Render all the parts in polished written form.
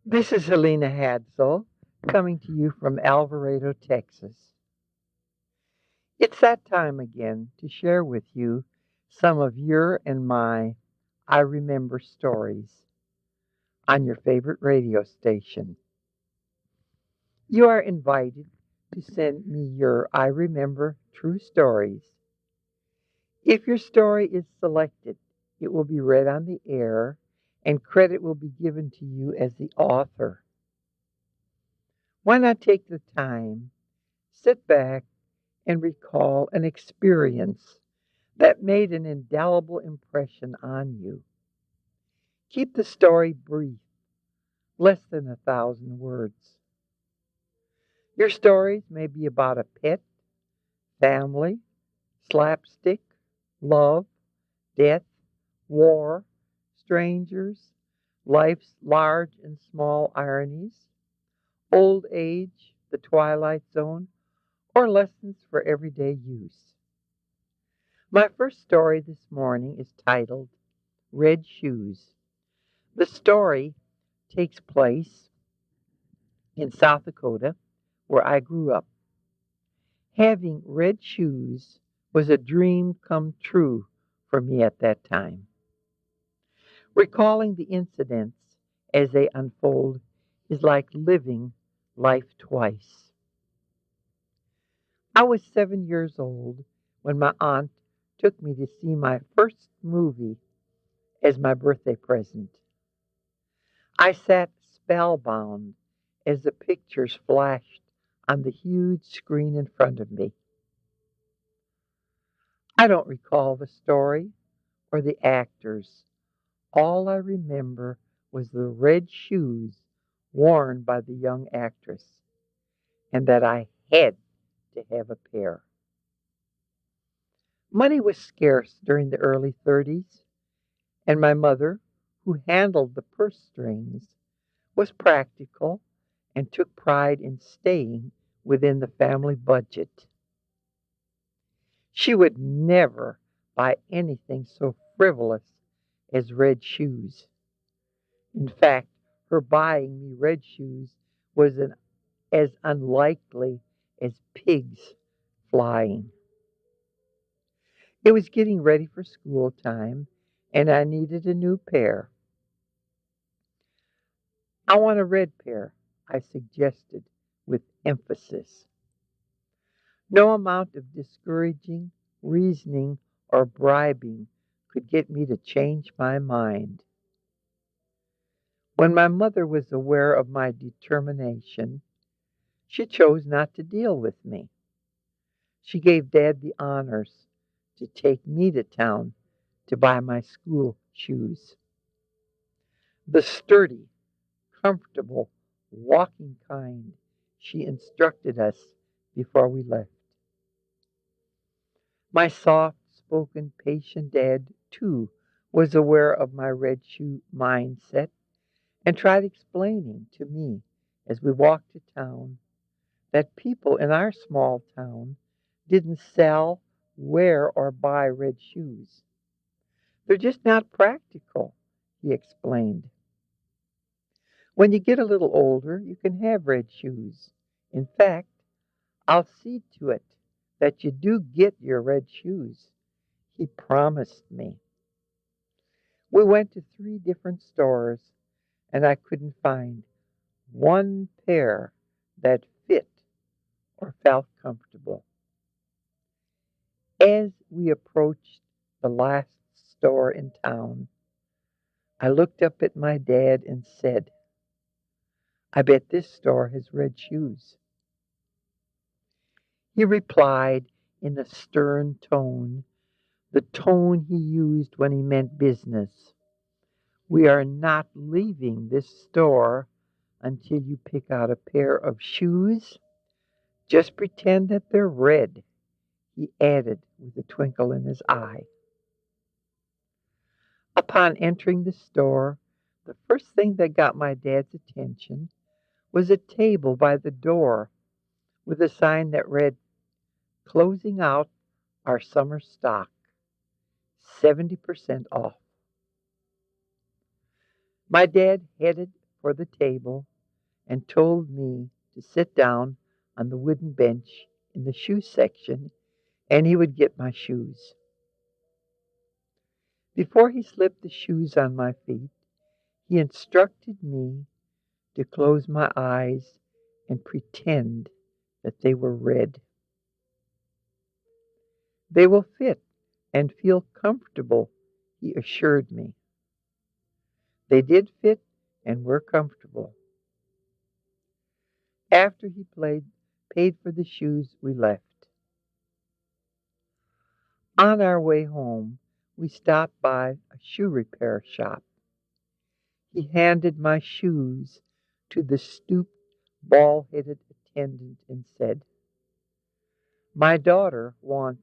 This is Helene Hadsell coming to you from Alvarado, Texas. It's that time again to share with you some of your and my I Remember stories on your favorite radio station. You are invited to send me your I Remember true stories. If your story is selected, it will be read on the air and credit will be given to you as the author. Why not take the time, sit back, and recall an experience that made an indelible impression on you? Keep the story brief, less than 1,000 words. Your stories may be about a pet, family, slapstick, love, death, war, strangers, life's large and small ironies, old age, the twilight zone, or lessons for everyday use. My first story this morning is titled Red Shoes. The story takes place in South Dakota, where I grew up. Having red shoes was a dream come true for me at that time. Recalling the incidents as they unfold is like living life twice. I was 7 years old when my aunt took me to see my first movie as my birthday present. I sat spellbound as the pictures flashed on the huge screen in front of me. I don't recall the story or the actors. All I remember was the red shoes worn by the young actress, and that I had to have a pair. Money was scarce during the early 30s, and my mother, who handled the purse strings, was practical and took pride in staying within the family budget. She would never buy anything so frivolous as red shoes. In fact, her buying me red shoes was as unlikely as pigs flying. It was getting ready for school time, and I needed a new pair. I want a red pair, I suggested with emphasis. No amount of discouraging, reasoning, or bribing could get me to change my mind. When my mother was aware of my determination, she chose not to deal with me. She gave Dad the honors to take me to town to buy my school shoes. The sturdy, comfortable, walking kind, she instructed us before we left. My soft spoken, patient dad, too, was aware of my red shoe mindset and tried explaining to me as we walked to town that people in our small town didn't sell, wear, or buy red shoes. They're just not practical, he explained. When you get a little older, you can have red shoes. In fact, I'll see to it that you do get your red shoes, he promised me. We went to 3 different stores, and I couldn't find one pair that fit or felt comfortable. As we approached the last store in town, I looked up at my dad and said, I bet this store has red shoes. He replied in a stern tone, the tone he used when he meant business. We are not leaving this store until you pick out a pair of shoes. Just pretend that they're red, he added with a twinkle in his eye. Upon entering the store, the first thing that got my dad's attention was a table by the door with a sign that read, Closing out our summer stock, 70% off. My dad headed for the table and told me to sit down on the wooden bench in the shoe section, and he would get my shoes. Before he slipped the shoes on my feet, he instructed me to close my eyes and pretend that they were red. They will fit and feel comfortable, he assured me. They did fit and were comfortable. After he paid for the shoes, we left. On our way home, we stopped by a shoe repair shop. He handed my shoes to the stooped, bald-headed attendant and said, "My daughter wants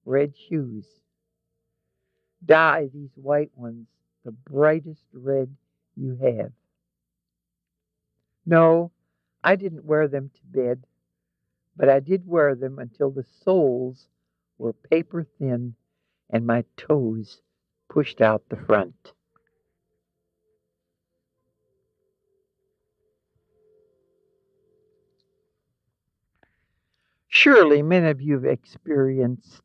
red shoes. Dye these white ones the brightest red you have." No, I didn't wear them to bed, but I did wear them until the soles were paper thin and my toes pushed out the front. Surely many of you have experienced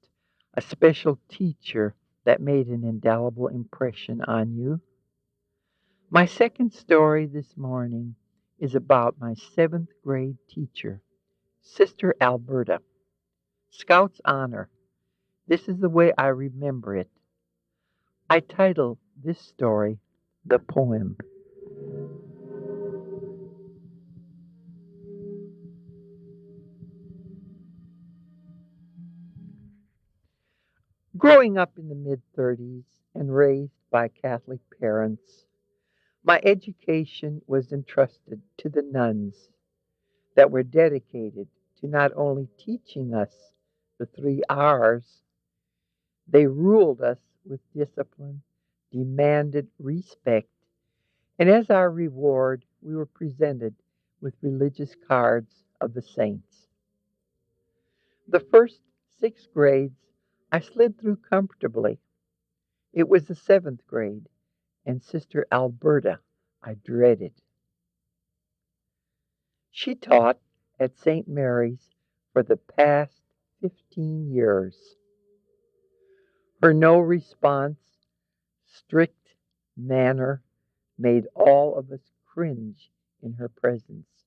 a special teacher that made an indelible impression on you. My second story this morning is about my seventh grade teacher, Sister Alberta. Scout's Honor. This is the way I remember it. I titled this story, The Poem. Growing up in the mid-30s and raised by Catholic parents, my education was entrusted to the nuns that were dedicated to not only teaching us the 3 R's, they ruled us with discipline, demanded respect, and as our reward, we were presented with religious cards of the saints. The first 6 grades I slid through comfortably. It was the seventh grade, and Sister Alberta I dreaded. She taught at St. Mary's for the past 15 years. Her no response, strict manner made all of us cringe in her presence.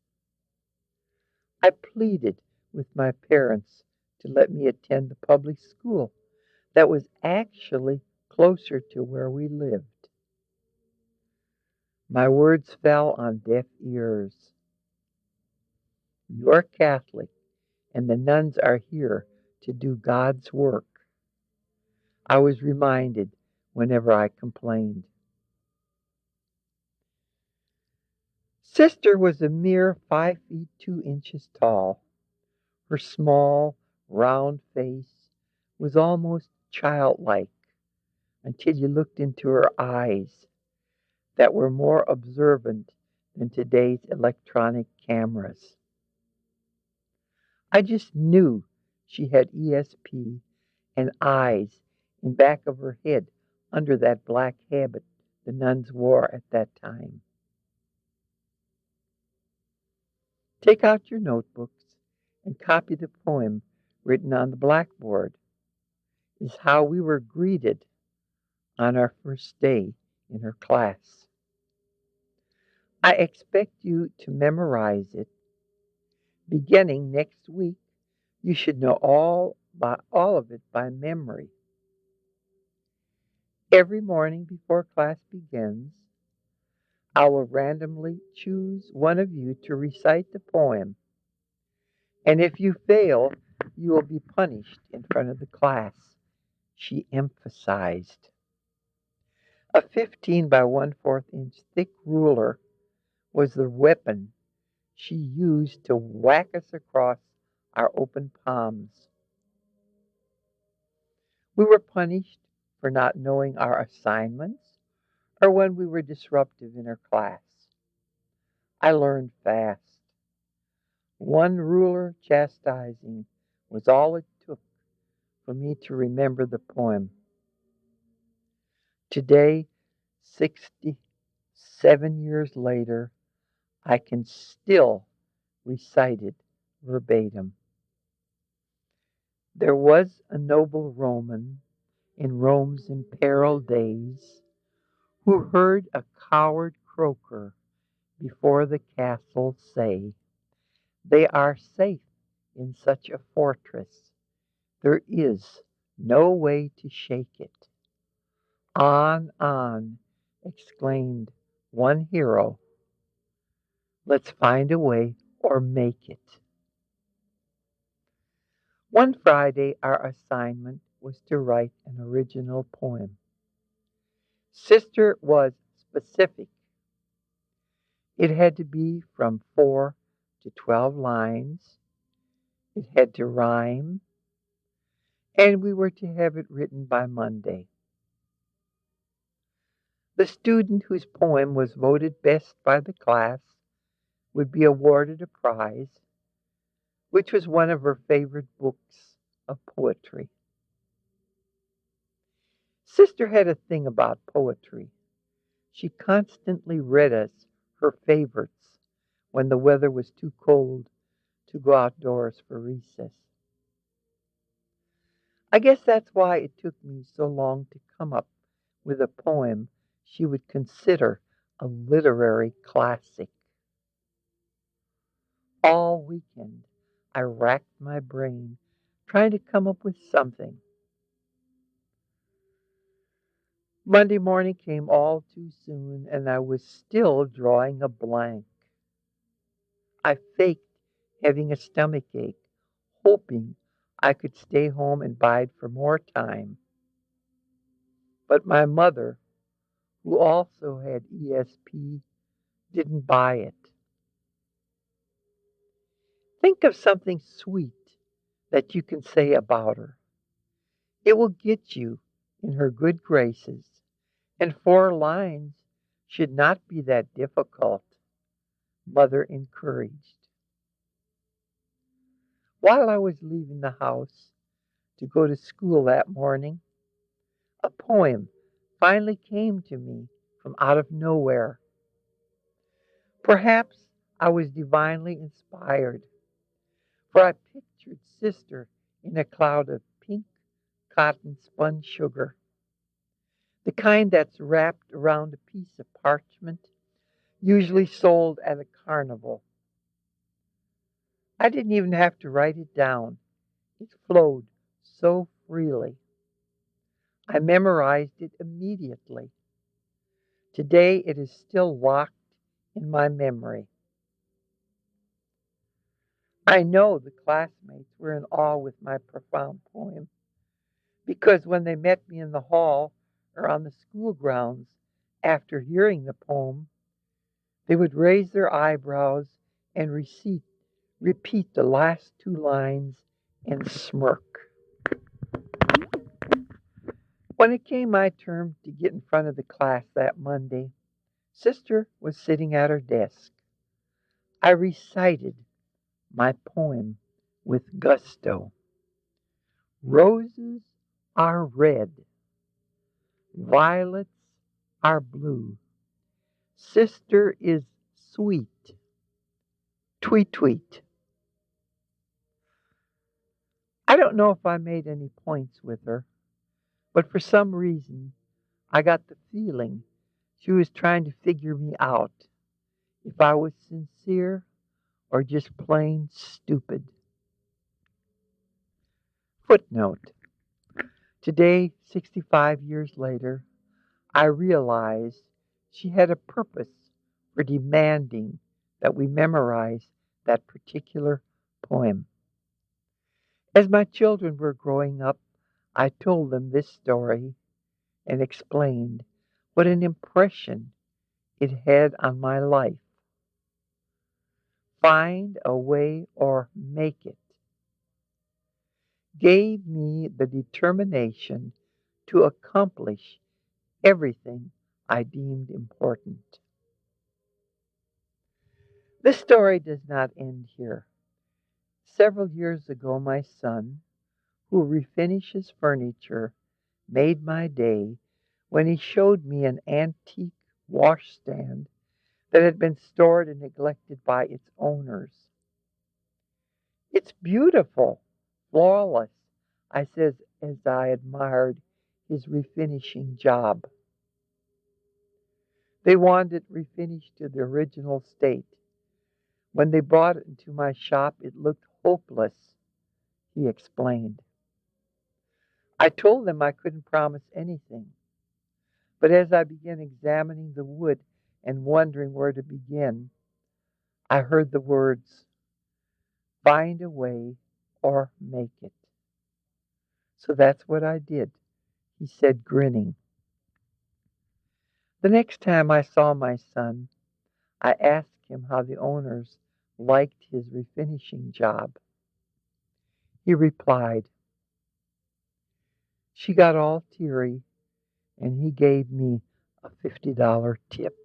I pleaded with my parents to let me attend the public school that was actually closer to where we lived. My words fell on deaf ears. You're Catholic, and the nuns are here to do God's work, I was reminded whenever I complained. Sister was a mere 5 feet 2 inches tall. Her small, round face was almost childlike until you looked into her eyes that were more observant than today's electronic cameras. I just knew she had ESP and eyes in back of her head under that black habit the nuns wore at that time. Take out your notebooks and copy the poem written on the blackboard, is how we were greeted on our first day in her class. I expect you to memorize it. Beginning next week, you should know all of it by memory. Every morning before class begins, I will randomly choose one of you to recite the poem, and if you fail, you will be punished in front of the class, she emphasized. A 15 by 1/4 inch thick ruler was the weapon she used to whack us across our open palms. We were punished for not knowing our assignments or when we were disruptive in her class. I learned fast. One ruler chastising was all it took for me to remember the poem. Today, 67 years later, I can still recite it verbatim. There was a noble Roman in Rome's imperiled days who heard a coward croaker before the castle say, "They are safe in such a fortress. There is no way to shake it." On, exclaimed one hero. Let's find a way or make it. One Friday, our assignment was to write an original poem. Sister was specific. It had to be from 4 to 12 lines. It had to rhyme, and we were to have it written by Monday. The student whose poem was voted best by the class would be awarded a prize, which was one of her favorite books of poetry. Sister had a thing about poetry. She constantly read us her favorites when the weather was too cold to go outdoors for recess. I guess that's why it took me so long to come up with a poem she would consider a literary classic. All weekend, I racked my brain trying to come up with something. Monday morning came all too soon, and I was still drawing a blank. I faked having a stomach ache, hoping I could stay home and bide for more time. But my mother, who also had ESP, didn't buy it. Think of something sweet that you can say about her. It will get you in her good graces, and 4 lines should not be that difficult, Mother encouraged. While I was leaving the house to go to school that morning, a poem finally came to me from out of nowhere. Perhaps I was divinely inspired, for I pictured Sister in a cloud of pink cotton spun sugar, the kind that's wrapped around a piece of parchment, usually sold at a carnival. I didn't even have to write it down. It flowed so freely. I memorized it immediately. Today it is still locked in my memory. I know the classmates were in awe with my profound poem, because when they met me in the hall or on the school grounds after hearing the poem, they would raise their eyebrows and repeat the last 2 lines and smirk. When it came my turn to get in front of the class that Monday, Sister was sitting at her desk. I recited my poem with gusto. Roses are red, violets are blue. Sister is sweet. Tweet, tweet. I don't know if I made any points with her, but for some reason I got the feeling she was trying to figure me out, if I was sincere or just plain stupid. Footnote. Today, 65 years later, I realized she had a purpose for demanding that we memorize that particular poem. As my children were growing up, I told them this story and explained what an impression it had on my life. Find a way or make it gave me the determination to accomplish everything I deemed important. This story does not end here. Several years ago, my son, who refinishes furniture, made my day when he showed me an antique washstand that had been stored and neglected by its owners. "It's beautiful, flawless," I said as I admired his refinishing job. "They wanted it refinished to the original state. When they brought it into my shop, it looked hopeless," he explained. I told them I couldn't promise anything, but as I began examining the wood and wondering where to begin, I heard the words, "Find a way or make it." "So that's what I did," he said, grinning. The next time I saw my son, I asked him how the owners liked his refinishing job. He replied, "She got all teary, and he gave me a $50 tip."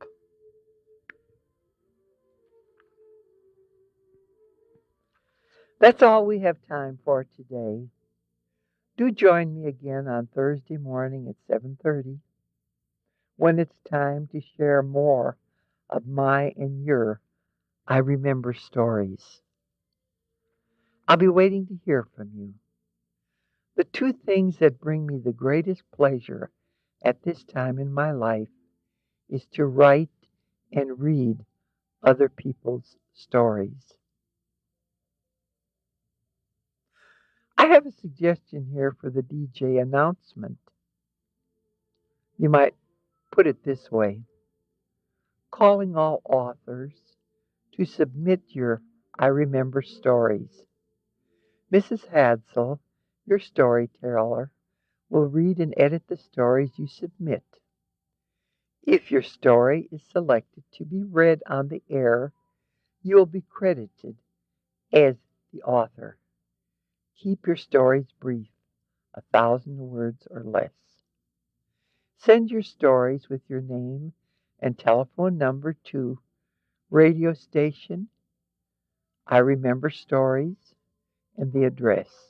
That's all we have time for today. Do join me again on Thursday morning at 7:30 when it's time to share more of my and your I Remember stories. I'll be waiting to hear from you. The two things that bring me the greatest pleasure at this time in my life is to write and read other people's stories. I have a suggestion here for the DJ announcement. You might put it this way: calling all authors to submit your I Remember stories. Mrs. Hadsell, your storyteller, will read and edit the stories you submit. If your story is selected to be read on the air, you will be credited as the author. Keep your stories brief, 1,000 words or less. Send your stories with your name and telephone number to radio station I Remember Stories and the address